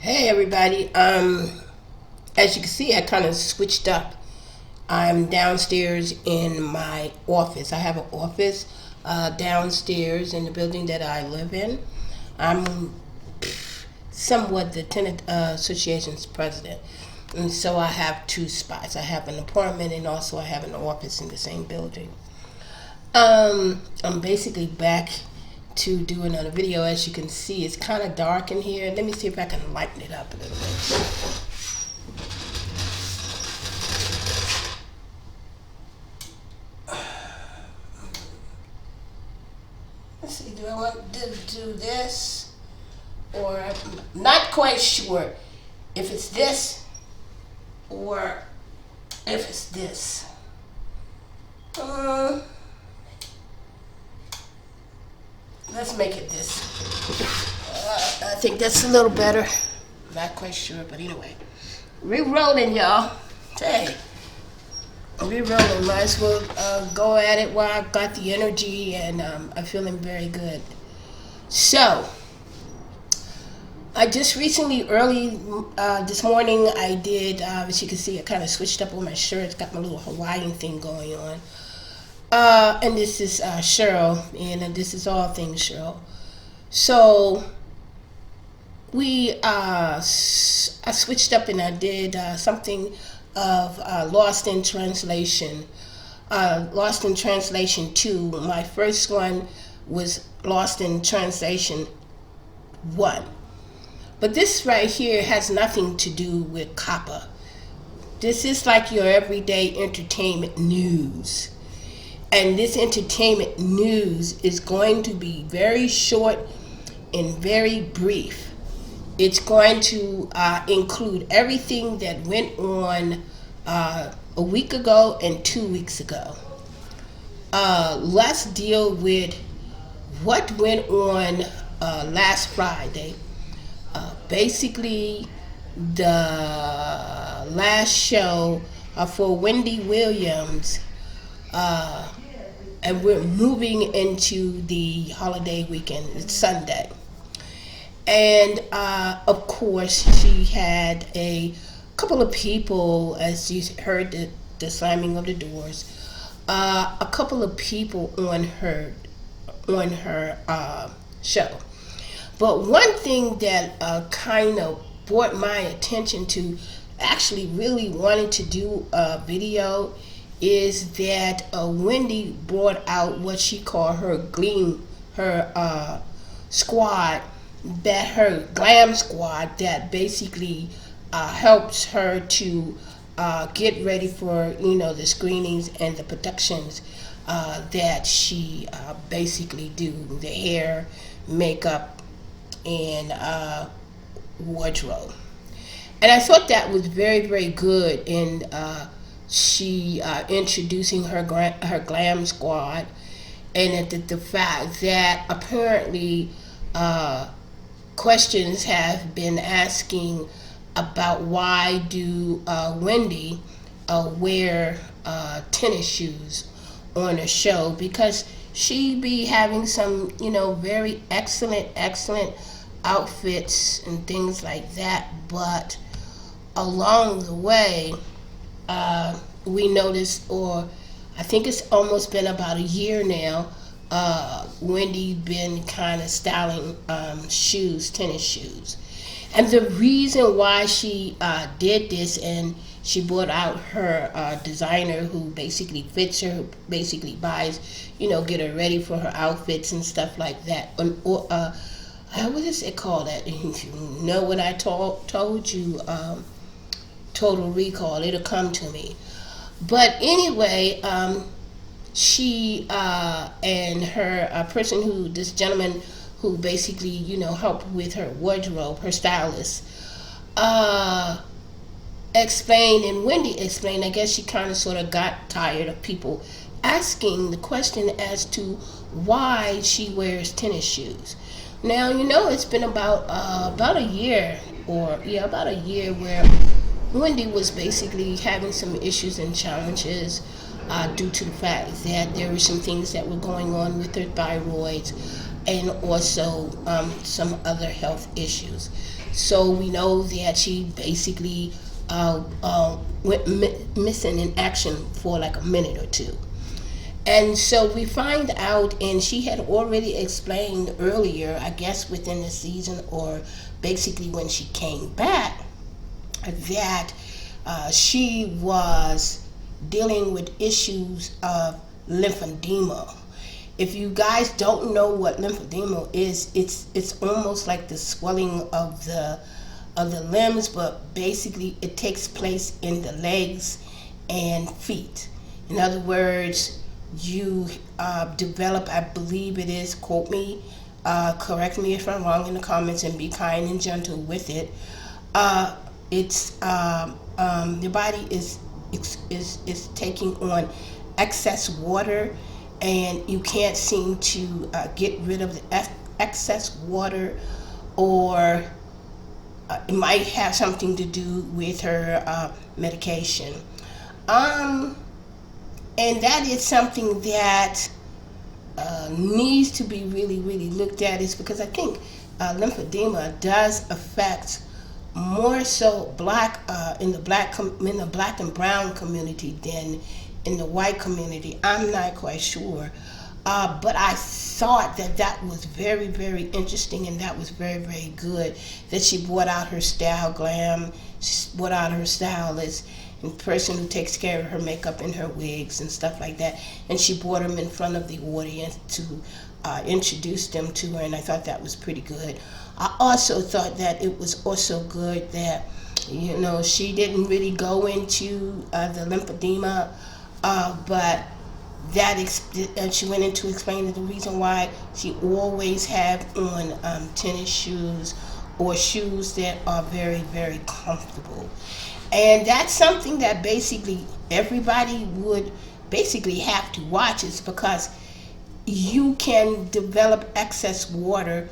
Hey everybody. As you can see, I kind of switched up. I'm downstairs in my office. I have an office downstairs in the building that I live in. I'm somewhat the tenant association's president, and so I have two spots. I have an apartment and also I have an office in the same building. I'm basically back to do another video. As you can see, it's kind of dark in here. Let me see if I can lighten it up a little bit. Let's see, do I want to do this? Or I'm not quite sure if it's this or if it's this. Let's make it this. I think that's a little better. Not quite sure, but either way. Re-rolling, y'all. Hey, re-rolling. Might as well go at it while I've got the energy and I'm feeling very good. So, I just recently, early this morning, I did, as you can see, I kind of switched up on my shirts, got my little Hawaiian thing going on. And this is Cheryl, and this is all things Cheryl. So I switched up and I did something of Lost in Translation. Lost in Translation 2. My first one was Lost in Translation 1. But this right here has nothing to do with COPPA. This is like your everyday entertainment news. And this entertainment news is going to be very short and very brief. It's going to include everything that went on a week ago and 2 weeks ago. Let's deal with what went on last Friday. Basically, the last show for Wendy Williams. And we're moving into the holiday weekend. It's Sunday. And of course, she had a couple of people, as you heard the slamming of the doors, a couple of people on her show. But one thing that kind of brought my attention to actually really wanting to do a video is that Wendy brought out what she called her squad, that her glam squad, that basically helps her to get ready for the screenings and the productions that she basically do, the hair, makeup, and wardrobe. And I thought that was very, very good in she introducing her glam squad, and the fact that apparently questions have been asking about why do Wendy wear tennis shoes on a show, because she be having some very excellent outfits and things like that, but along the way we noticed, or I think it's almost been about a year now, Wendy been kind of styling tennis shoes. And the reason why she did this, and she brought out her designer who basically fits her, who basically buys, get her ready for her outfits and stuff like that. What is it called? That you know what I told you, Total Recall, it'll come to me. But anyway, she and her person this gentleman who basically helped with her wardrobe, her stylist, explained, and Wendy explained, I guess she kind of sort of got tired of people asking the question as to why she wears tennis shoes. Now, it's been about a year, about a year where Wendy was basically having some issues and challenges due to the fact that there were some things that were going on with her thyroids and also some other health issues. So we know that she basically went missing in action for like a minute or two. And so we find out, and she had already explained earlier, I guess within the season or basically when she came back, that she was dealing with issues of lymphedema. If you guys don't know what lymphedema is, it's almost like the swelling of the limbs, but basically it takes place in the legs and feet. In other words, you develop, I believe it is, quote me, correct me if I'm wrong in the comments, and be kind and gentle with it. It's your body is taking on excess water, and you can't seem to get rid of the excess water, or it might have something to do with her medication. And that is something that needs to be really, really looked at, is because I think lymphedema does affect more so in the black and brown community than in the white community. I'm not quite sure, but I thought that was very, very interesting, and that was very, very good that she brought out her style glam. She brought out her stylist and person who takes care of her makeup and her wigs and stuff like that, and she brought them in front of the audience to introduce them to her, and I thought that was pretty good. I also thought that it was also good that, you know, she didn't really go into the lymphedema, but and she went into explaining the reason why she always have on tennis shoes or shoes that are very, very comfortable. And that's something that basically everybody would basically have to watch, is because you can develop excess water.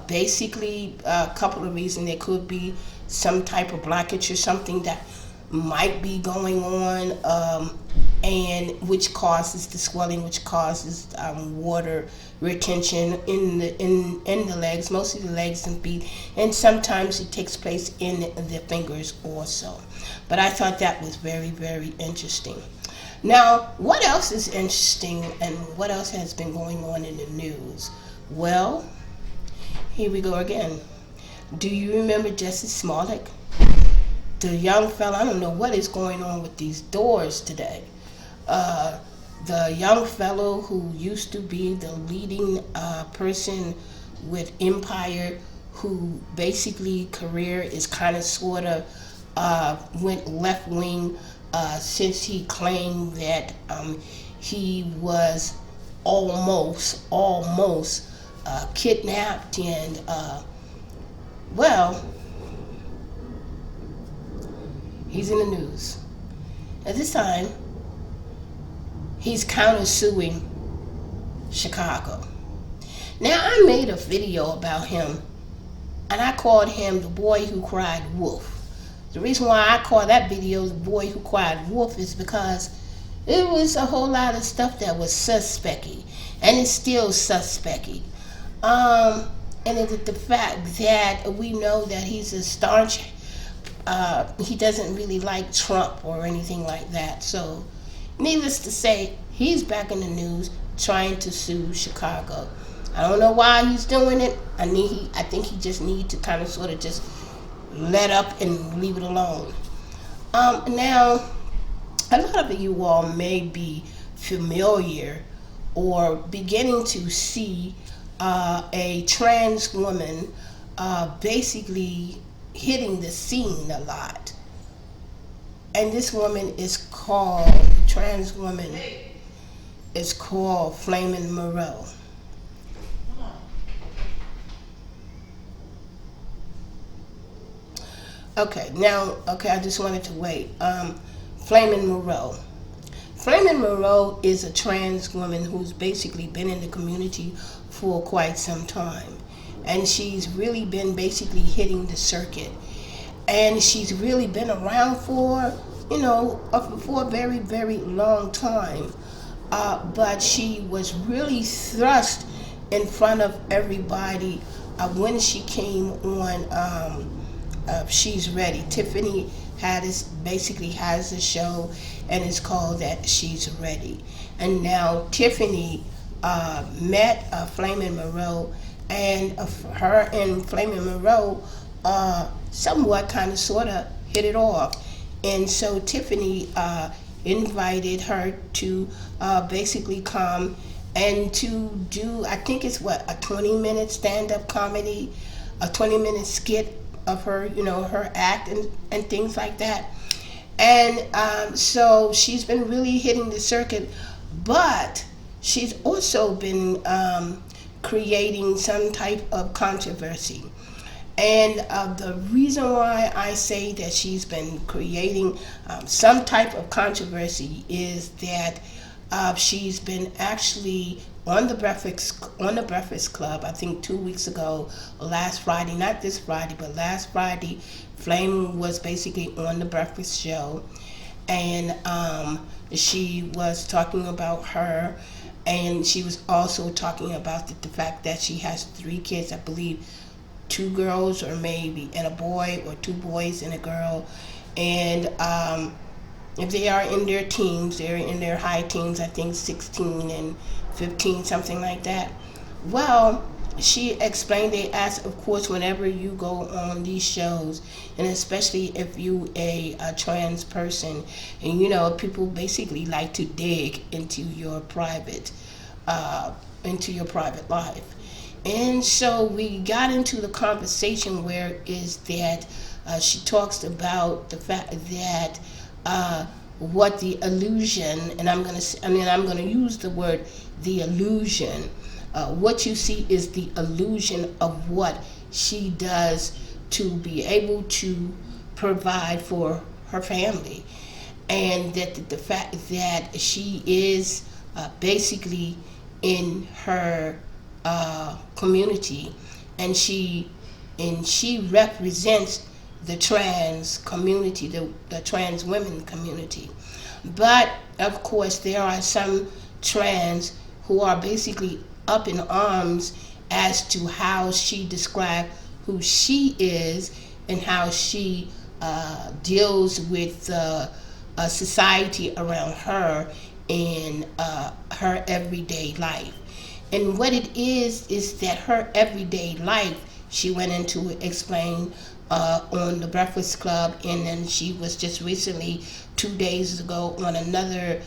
Basically, a couple of reasons. There could be some type of blockage or something that might be going on, and which causes the swelling, which causes water retention in the legs, mostly the legs and feet, and sometimes it takes place in the fingers also. But I thought that was very, very interesting. Now, what else is interesting, and what else has been going on in the news? Well, here we go again. Do you remember Jussie Smollett? The young fella, I don't know what is going on with these doors today. The young fellow who used to be the leading person with Empire, who basically career is kind of sort of went left wing since he claimed that he was almost kidnapped, and well, he's in the news. At this time, he's counter-suing Chicago. Now, I made a video about him, and I called him the boy who cried wolf. The reason why I call that video the boy who cried wolf is because it was a whole lot of stuff that was suspecty, and it's still suspecty. And it's the fact that we know that he's a staunch, he doesn't really like Trump or anything like that. So, needless to say, he's back in the news trying to sue Chicago. I don't know why he's doing it. I think he just needs to kind of sort of just let up and leave it alone. Now, a lot of you all may be familiar or beginning to see a trans woman basically hitting the scene a lot. And this woman is called, trans woman is called Flamin' Monroe. Okay, I just wanted to wait. Flamin' Monroe. Flamin' Monroe is a trans woman who's basically been in the community for quite some time. And she's really been basically hitting the circuit. And she's really been around for, for a very, very long time. But she was really thrust in front of everybody when she came on She's Ready. Tiffany basically has a show, and it's called that She's Ready. And now Tiffany met Flamin' Monroe, and her and Flamin' Monroe somewhat kind of sort of hit it off. And so Tiffany invited her to basically come and to do, I think it's what, a 20-minute stand-up comedy, a 20-minute skit of her, her act and things like that. And so she's been really hitting the circuit, but she's also been creating some type of controversy. And the reason why I say that she's been creating some type of controversy is that she's been actually on the Breakfast Club. I think 2 weeks ago, last Friday, not this Friday, but last Friday, Flame was basically on the breakfast show, and she was talking about her, and she was also talking about the fact that she has 3 kids, I believe 2 girls or maybe, and a boy, or 2 boys and a girl. And if they are in their teens, they're in their high teens, I think 16 and 15, something like that. Well, she explained, they asked, of course, whenever you go on these shows, and especially if you a trans person, and people basically like to dig into your private life. And so we got into the conversation where is that she talks about the fact that what the illusion, and I'm gonna use the word the illusion. What you see is the illusion of what she does to be able to provide for her family, and that the fact that she is basically in her community, and she represents the trans community, the trans women community. But of course there are some trans who are basically up in arms as to how she described who she is and how she deals with society around her in her everyday life. And what it is that her everyday life, she went into explain on the Breakfast Club, and then she was just recently 2 days ago on another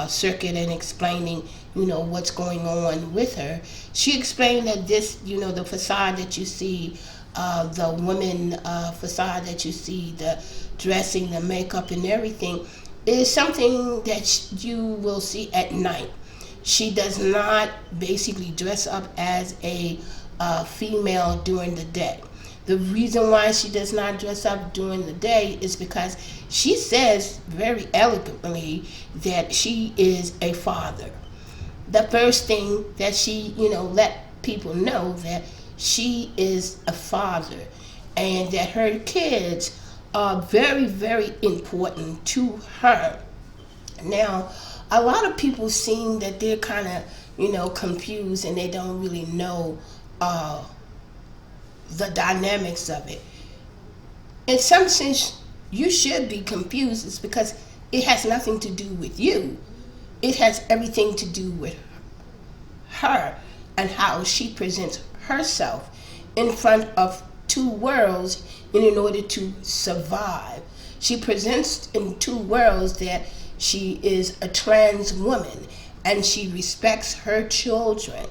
circuit and explaining, what's going on with her. She explained that this, the facade that you see, the woman facade that you see, the dressing, the makeup and everything, is something that you will see at night. She does not basically dress up as a female during the day. The reason why she does not dress up during the day is because she says very eloquently that she is a father. The first thing that she, let people know that she is a father, and that her kids are very, very important to her. Now, a lot of people seem that they're kind of, confused, and they don't really know the dynamics of it. In some sense, you should be confused. It's because it has nothing to do with you. It has everything to do with her and how she presents herself in front of 2 worlds in order to survive. She presents in 2 worlds that she is a trans woman, and she respects her children,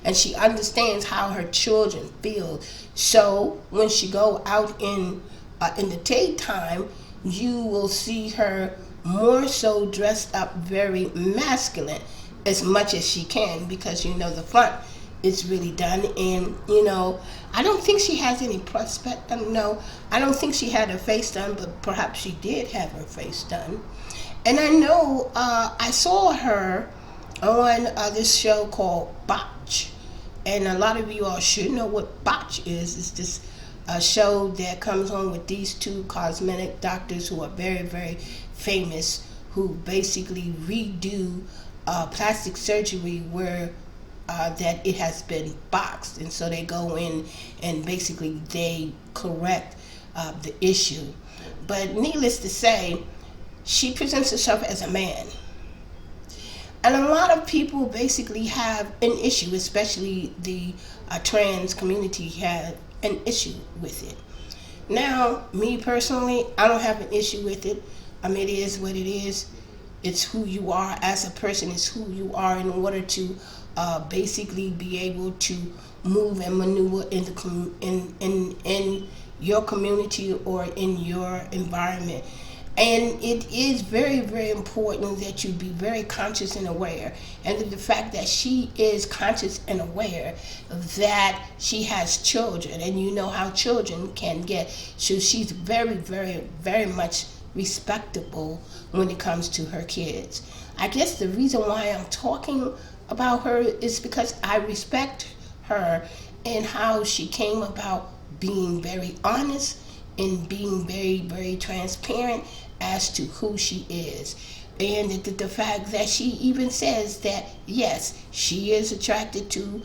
and she understands how her children feel. So when she go out in the daytime, you will see her more so dressed up very masculine as much as she can, because the front is really done. And I don't think she has any prospect. No, I don't think she had her face done, but perhaps she did have her face done. And I know I saw her on this show called Botch, and a lot of you all should know what Botch is. It's this show that comes on with these 2 cosmetic doctors who are very, very famous, who basically redo plastic surgery where that it has been boxed, and so they go in and basically they correct the issue. But needless to say, she presents herself as a man. And a lot of people basically have an issue, especially the trans community have an issue with it. Now, me personally, I don't have an issue with it. It is what it is. It's who you are as a person. It's who you are in order to basically be able to move and maneuver in your community or in your environment. And it is very, very important that you be very conscious and aware. And the fact that she is conscious and aware that she has children, and you know how children can get. So she's very, very, very much respectable when it comes to her kids. I guess the reason why I'm talking about her is because I respect her and how she came about being very honest and being very, very transparent as to who she is. And the fact that she even says that, yes, she is attracted to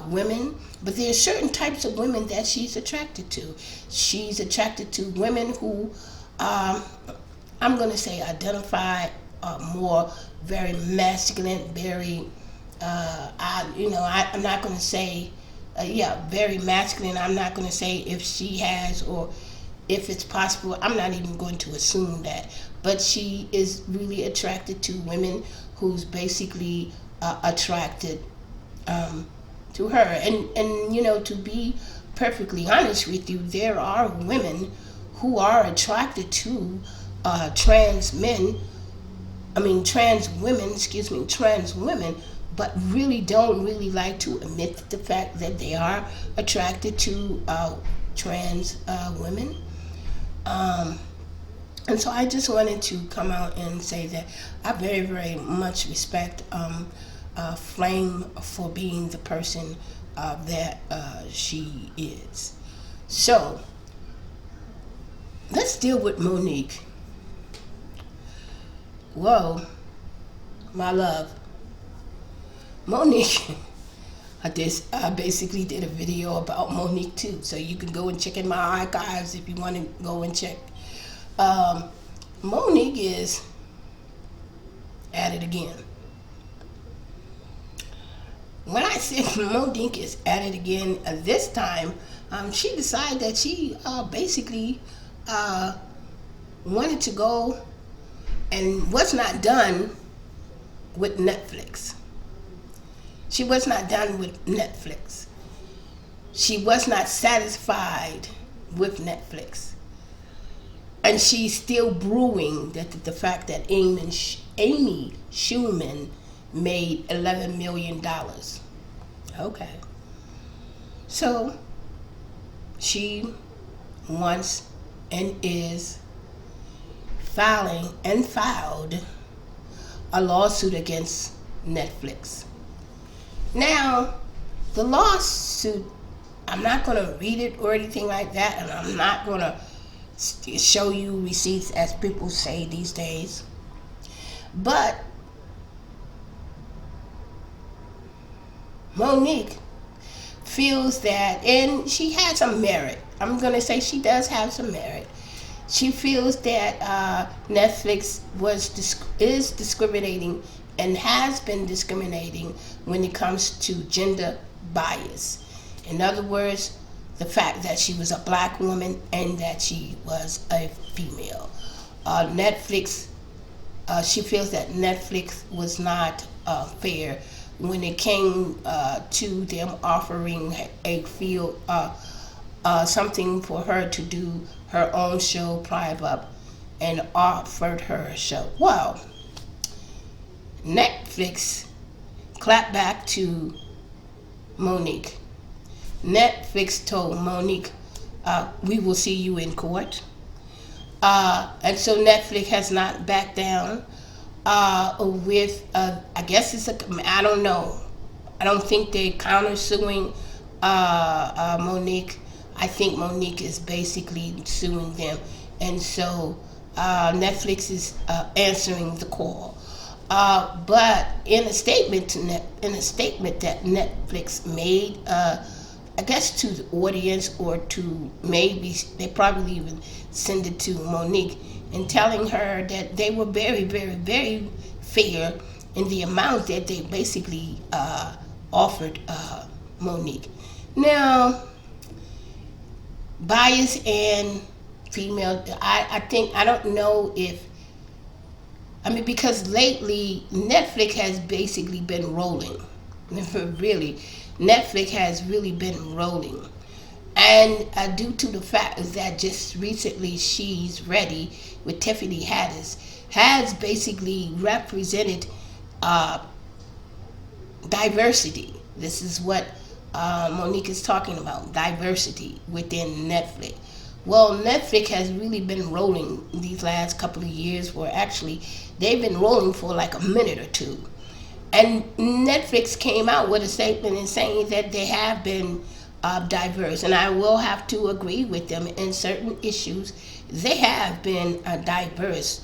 women, but there are certain types of women that she's attracted to. She's attracted to women who, I'm going to say, identify more very masculine, very, I'm not going to say, very masculine. I'm not going to say if she has or if it's possible. I'm not even going to assume that. But she is really attracted to women who's basically attracted to her. And to be perfectly honest with you, there are women who are attracted to trans women, but really don't really like to admit the fact that they are attracted to trans women. And so I just wanted to come out and say that I very, very much respect Flame for being the person that she is. So let's deal with Monique. Whoa, my love. Monique, I basically did a video about Monique too, so you can go and check in my archives if you want to go and check. Monique is at it again. When I say Monique is at it again, this time she decided that she basically wanted to go and was not done with Netflix. She was not done with Netflix. She was not satisfied with Netflix. And she's still brewing that the fact that Amy Schumann made $11 million. Okay. So she wants and is filing and filed a lawsuit against Netflix. Now, the lawsuit, I'm not going to read it or anything like that, and I'm not going to show you receipts as people say these days. But Monique feels that, and she has some merit. I'm going to say she does have some merit. She feels that Netflix is discriminating and has been discriminating when it comes to gender bias. In other words, the fact that she was a black woman and that she was a female. Netflix, she feels that Netflix was not fair when it came to them offering something for her to do her own show, Private, and offered her a show. Well, Netflix clapped back to Monique. Netflix told Monique, we will see you in court. And so Netflix has not backed down with, I guess it's I don't know. I don't think they're counter-suing Monique. I think Monique is basically suing them. And so Netflix is answering the call. But in a statement that Netflix made, I guess to the audience, or to maybe they probably even send it to Monique, and telling her that they were very, very, very fair in the amount that they basically offered Monique. Now, bias and female, I think, I don't know if, I mean, because lately Netflix has basically been rolling. Really, Netflix has really been rolling. And due to the fact that just recently She's Ready with Tiffany Haddish has basically represented diversity. This is what Monique is talking about, diversity within Netflix. Well, Netflix has really been rolling these last couple of years, where actually they've been rolling for like a minute or two. And Netflix came out with a statement and saying that they have been diverse. And I will have to agree with them in certain issues. They have been diverse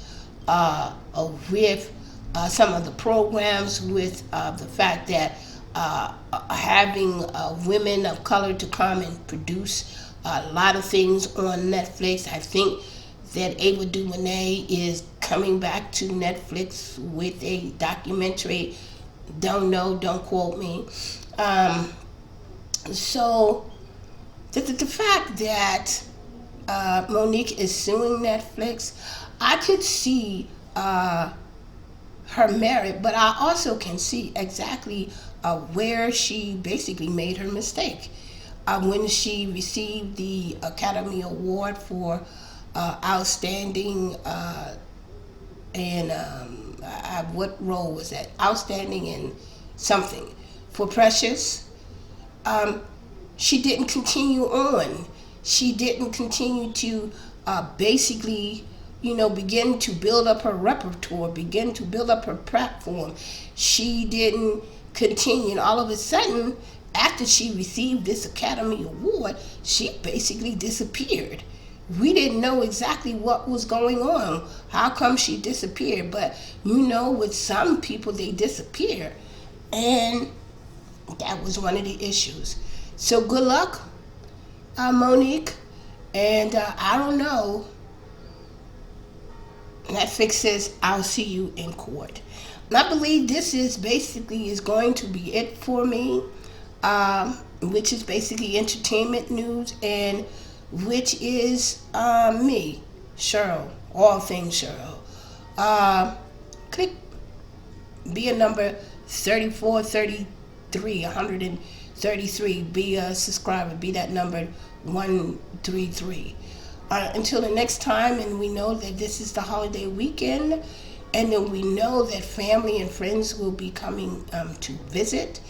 with some of the programs, with the fact that having women of color to come and produce a lot of things on Netflix. I think that Ava DuVernay is coming back to Netflix with a documentary. Don't know, don't quote me. So the fact that Monique is suing Netflix, I could see her merit, but I also can see exactly where she basically made her mistake. When she received the Academy Award for outstanding in what role was that? Outstanding in something for Precious. She didn't continue on. She didn't continue to basically, begin to build up her repertoire, begin to build up her platform. She didn't continue, and all of a sudden, after she received this Academy Award, she basically disappeared. We didn't know exactly what was going on. How come she disappeared? But with some people, they disappear. And that was one of the issues. So good luck, Monique. And I don't know. Netflix says, I'll see you in court. And I believe this is going to be it for me, which is basically entertainment news, and which is me, Cheryl, all things Cheryl. Click, be a number 3433, 133, be a subscriber, be that number 133. Until the next time, and we know that this is the holiday weekend, and then we know that family and friends will be coming to visit,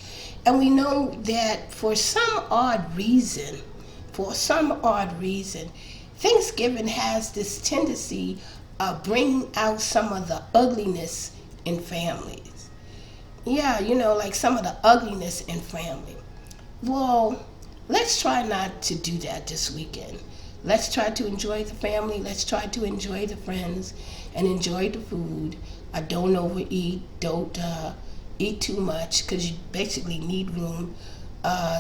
and we know that for some odd reason, Thanksgiving has this tendency of bringing out some of the ugliness in families. Yeah, like some of the ugliness in family. Well, let's try not to do that this weekend. Let's try to enjoy the family. Let's try to enjoy the friends and enjoy the food. Don't overeat. Don't eat too much, because you basically need room.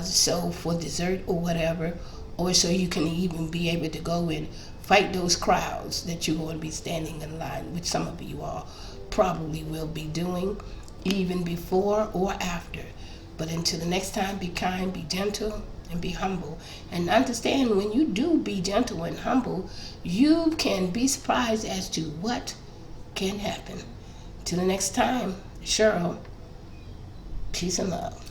So for dessert or whatever, or so you can even be able to go and fight those crowds that you're going to be standing in line, which some of you all probably will be doing, even before or after. But until the next time, be kind, be gentle, and be humble. And understand, when you do be gentle and humble, you can be surprised as to what can happen. Till the next time, Cheryl, peace and love.